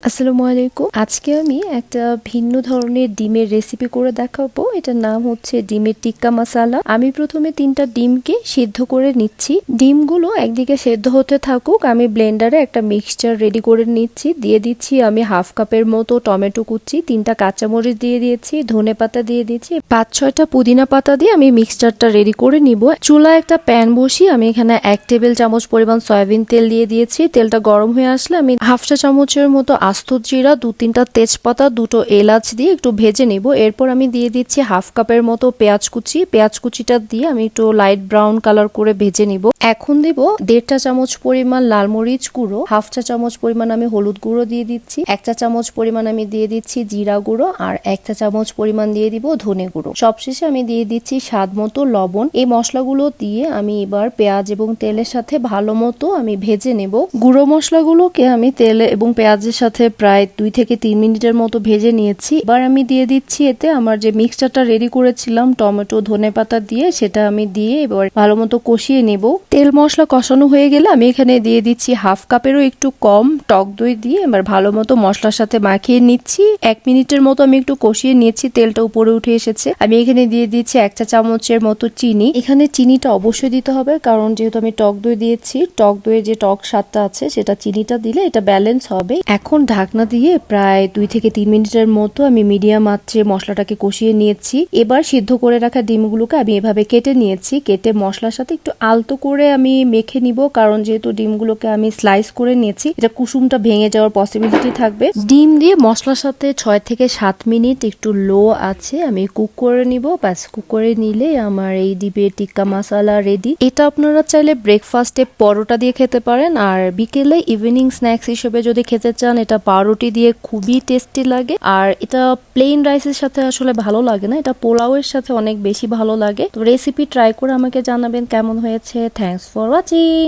আসসালামু আলাইকুম। আজকে আমি একটা ভিন্ন ধরনের ডিমের রেসিপি করে দেখাবো। এটার নাম হচ্ছে ডিমের টিক্কা মাসালা। আমি প্রথমে 3টা ডিমকে সিদ্ধ করে নিচ্ছি। ডিমগুলো একদিকে সেদ্ধ হতে থাকুক, আমি ব্লেন্ডারে একটা মিক্সচার রেডি করে নিচ্ছি। দিয়ে দিচ্ছি আমি হাফ কাপের মতো টমেটো কুচি, 3টা কাঁচামরিচ দিয়ে দিয়েছি, ধনেপাতা দিয়ে দিয়েছি, 5-6টা পুদিনা পাতা দিয়ে আমি মিক্সচারটা রেডি করে নিব। চুলায় একটা প্যান বসিয়ে আমি এখানে 1 টেবিল চামচ পরিমাণ সয়াবিন তেল দিয়ে দিয়েছি। তেলটা গরম হয়ে আসলে আমি হাফ চা চামচের মতো আস্ত জিরা, 2-3টা তেজপাতা, 2টো এলাচ দিয়ে একটু ভেজে নিব। এরপর আমি দিয়ে দিচ্ছি হাফ কাপের মতো পেঁয়াজ কুচি। পেঁয়াজ কুচিটা দিয়ে আমি একটু লাইট ব্রাউন কালার করে ভেজে নিব। এখন দিব 1.5 চামচ পরিমাণ লাল মরিচ গুঁড়ো, হাফ চা চামচ পরিমাণ আমি হলুদ গুঁড়ো দিয়ে দিচ্ছি, 1 চা চামচ পরিমাণ আমি দিয়ে দিচ্ছি জিরা গুঁড়ো, আর 1 চা চামচ পরিমাণ দিয়ে দিব ধনে গুঁড়ো। সবশেষে আমি দিয়ে দিচ্ছি স্বাদ মতো লবণ। এই মশলাগুলো দিয়ে আমি এবার পেঁয়াজ এবং তেলের সাথে ভালো মতো আমি ভেজে নেব। গুঁড়ো মশলাগুলোকে আমি তেল এবং পেঁয়াজের সাথে প্রায় 2 থেকে 3 মিনিটের মতো ভেজে নিয়েছি। এবার আমি দিয়ে দিচ্ছি এতে আমার যে মিক্সচারটা রেডি করেছিলাম টমেটো ধনেপাতা দিয়ে, সেটা আমি দিয়ে এবার ভালো মতো কষিয়ে নেব। তেল মশলা কষানো হয়ে গেলে আমি এখানে দিয়ে দিচ্ছি হাফ কাপেরও একটু কম টক দই দিয়ে এবার ভালো মতো মশলার সাথে মাখিয়ে নিচ্ছি। 1 মিনিটের মতো আমি একটু কষিয়ে নিয়েছি, তেলটা উপরে উঠে এসেছে। আমি এখানে দিয়ে দিচ্ছি 1 চা চামচের মতো চিনি। এখানে চিনিটা অবশ্যই দিতে হবে, কারণ যেহেতু আমি টক দই দিয়েছি, টক দইয়ের যে টক স্বাদটা আছে সেটা চিনিটা দিলে এটা ব্যালেন্স হবে। এখন ঢাকনা দিয়ে প্রায় 2 থেকে 3 মিনিটের মতো আমি মিডিয়াম আঁচে মশলাটাকে কষিয়ে নিয়েছি। এবার সিদ্ধ করে রাখা ডিমগুলোকে আমি এভাবে কেটে নিয়েছি। কেটে মশলার সাথে একটু আলতো করে আমি মেখে নিব, কারণ যেহেতু ডিমগুলোকে আমি স্লাইস করে নিয়েছি, এটা কুসুমটা ভেঙে যাওয়ার পসিবিলিটি থাকবে। ডিম দিয়ে মশলার সাথে 6 থেকে 7 মিনিট একটু লো আছে আমি কুক করে নিব। ব্যাস, কুক করে নিলে আমার এই ডিমের টিক্কা মশলা রেডি। এটা আপনারা চাইলে ব্রেকফাস্টে পরোটা দিয়ে খেতে পারেন, আর বিকেলে ইভিনিং স্ন্যাক্স হিসেবে যদি খেতে চান এটা পাউরুটি দিয়ে খুবই টেস্টি লাগে। আর এটা প্লেন রাইসের সাথে আসলে ভালো লাগে না, এটা পোলাওয়ের সাথে অনেক বেশি ভালো লাগে। তো রেসিপি ট্রাই করে আমাকে জানাবেন কেমন হয়েছে। Thanks for watching.